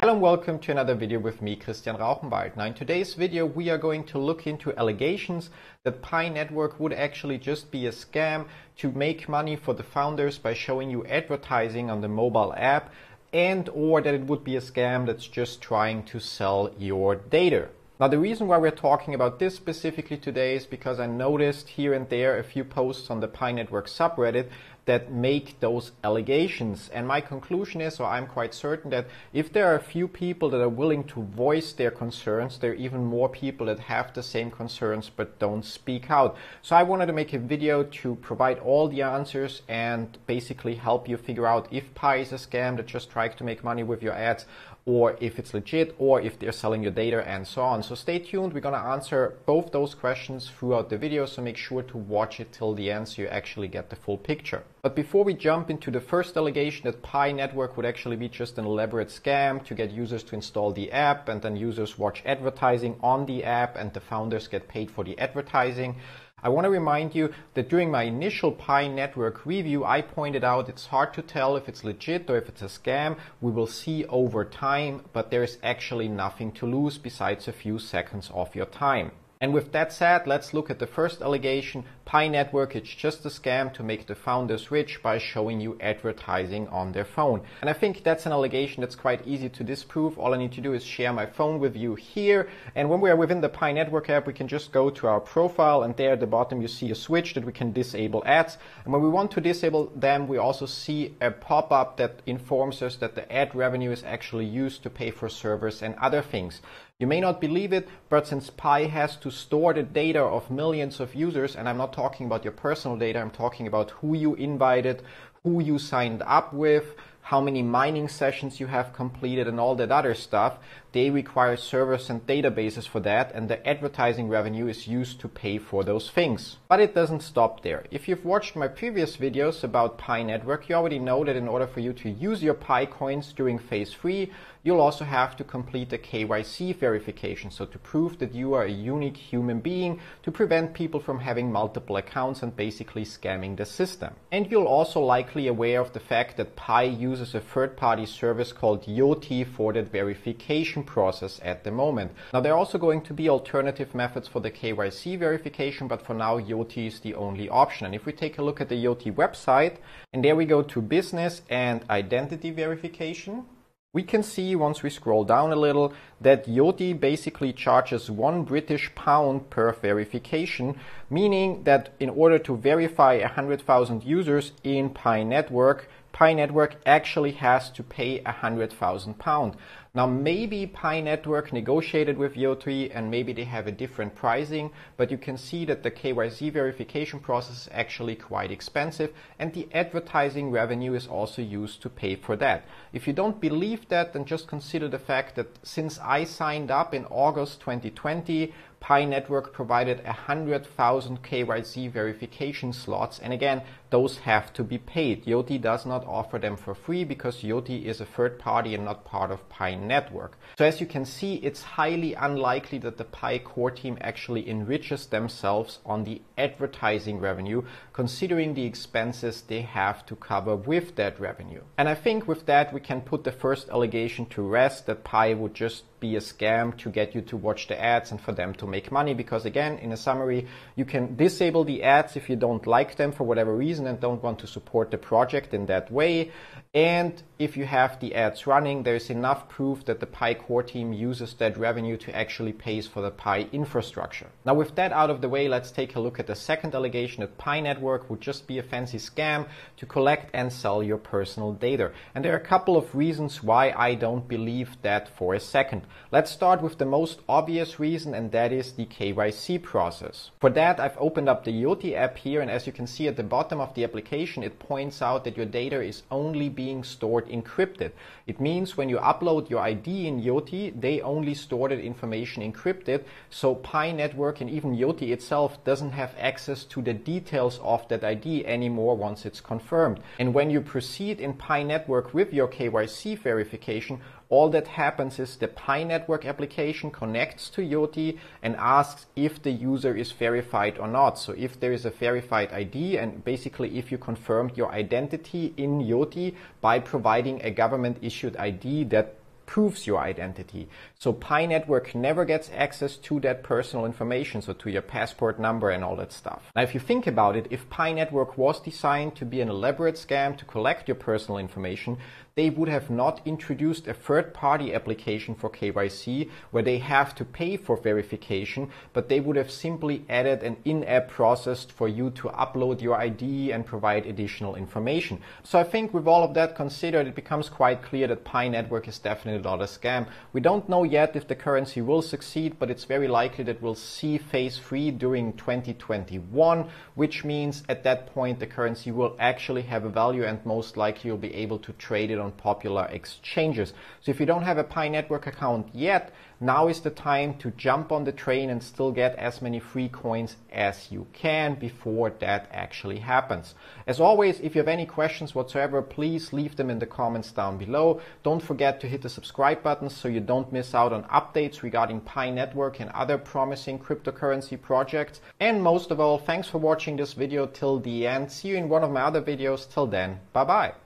Hello and welcome to another video with me, Christian Rauchenwald. Now in today's video we are going to look into allegations that Pi Network would actually just be a scam to make money for the founders by showing you advertising on the mobile app, and or that it would be a scam that's just trying to sell your data. Now the reason why we're talking about this specifically today is because I noticed here and there a few posts on the Pi Network subreddit that make those allegations, and my conclusion is, or I'm quite certain, that if there are a few people that are willing to voice their concerns, there are even more people that have the same concerns but don't speak out. So I wanted to make a video to provide all the answers and basically help you figure out if Pi is a scam that just tries to make money with your ads, or if it's legit, or if they're selling your data, and so on. So stay tuned, we're going to answer both those questions throughout the video, so make sure to watch it till the end so you actually get the full picture. But before we jump into the first allegation that Pi Network would actually be just an elaborate scam to get users to install the app, and then users watch advertising on the app and the founders get paid for the advertising, I want to remind you that during my initial Pi Network review, I pointed out it's hard to tell if it's legit or if it's a scam. We will see over time, but there is actually nothing to lose besides a few seconds of your time. And with that said, let's look at the first allegation. Pi Network is just a scam to make the founders rich by showing you advertising on their phone. And I think that's an allegation that's quite easy to disprove. All I need to do is share my phone with you here. And when we are within the Pi Network app, we can just go to our profile, and there at the bottom you see a switch that we can disable ads. And when we want to disable them, we also see a pop-up that informs us that the ad revenue is actually used to pay for servers and other things. You may not believe it, but since Pi has to store the data of millions of users, and I'm not talking about your personal data, I'm talking about who you invited, who you signed up with, how many mining sessions you have completed, and all that other stuff, they require servers and databases for that, and the advertising revenue is used to pay for those things. But it doesn't stop there. If you've watched my previous videos about Pi Network, you already know that in order for you to use your Pi coins during phase 3, you'll also have to complete a KYC verification, so to prove that you are a unique human being, to prevent people from having multiple accounts and basically scamming the system. And you're also likely aware of the fact that Pi uses a third-party service called Yoti for that verification process at the moment. Now there are also going to be alternative methods for the KYC verification, but for now Yoti is the only option. And if we take a look at the Yoti website, and there we go to business and identity verification, we can see once we scroll down a little that Yoti basically charges £1 per verification, meaning that in order to verify 100,000 users in Pi Network actually has to pay £100,000. Now maybe Pi Network negotiated with Yoti and maybe they have a different pricing, but you can see that the KYC verification process is actually quite expensive, and the advertising revenue is also used to pay for that. If you don't believe that, then just consider the fact that since I signed up in August 2020, Pi Network provided 100,000 KYC verification slots, and again, those have to be paid. Yoti does not offer them for free because Yoti is a third party and not part of Pi Network. So as you can see, it's highly unlikely that the Pi core team actually enriches themselves on the advertising revenue, considering the expenses they have to cover with that revenue. And I think with that we can put the first allegation to rest, that Pi would just be a scam to get you to watch the ads and for them to make money, because again, in a summary, you can disable the ads if you don't like them for whatever reason and don't want to support the project in that way. And if you have the ads running, there's enough proof that the Pi core team uses that revenue to actually pay for the Pi infrastructure. Now with that out of the way, let's take a look at the second allegation, that Pi Network would just be a fancy scam to collect and sell your personal data. And there are a couple of reasons why I don't believe that for a second. Let's start with the most obvious reason, and that is the KYC process. For that, I've opened up the Yoti app here, and as you can see at the bottom of the application, it points out that your data is only being stored encrypted. It means when you upload your ID in Yoti, they only store that information encrypted, so Pi Network and even Yoti itself doesn't have access to the details of that ID anymore once it's confirmed. And when you proceed in Pi Network with your KYC verification, all that happens is the Pi Network application connects to Yoti and asks if the user is verified or not. So if there is a verified ID, and basically if you confirmed your identity in Yoti by providing a government issued ID that proves your identity. So Pi Network never gets access to that personal information, so to your passport number and all that stuff. Now, if you think about it, if Pi Network was designed to be an elaborate scam to collect your personal information, they would have not introduced a third-party application for KYC where they have to pay for verification, but they would have simply added an in-app process for you to upload your ID and provide additional information. So I think with all of that considered, it becomes quite clear that Pi Network is definitely not a scam. We don't know yet if the currency will succeed, but it's very likely that we'll see phase 3 during 2021, which means at that point the currency will actually have a value and most likely you'll be able to trade it on popular exchanges. So if you don't have a Pi Network account yet, now is the time to jump on the train and still get as many free coins as you can before that actually happens. As always, if you have any questions whatsoever, please leave them in the comments down below. Don't forget to hit the subscribe button so you don't miss out on updates regarding Pi Network and other promising cryptocurrency projects. And most of all, thanks for watching this video till the end. See you in one of my other videos. Till then, bye bye.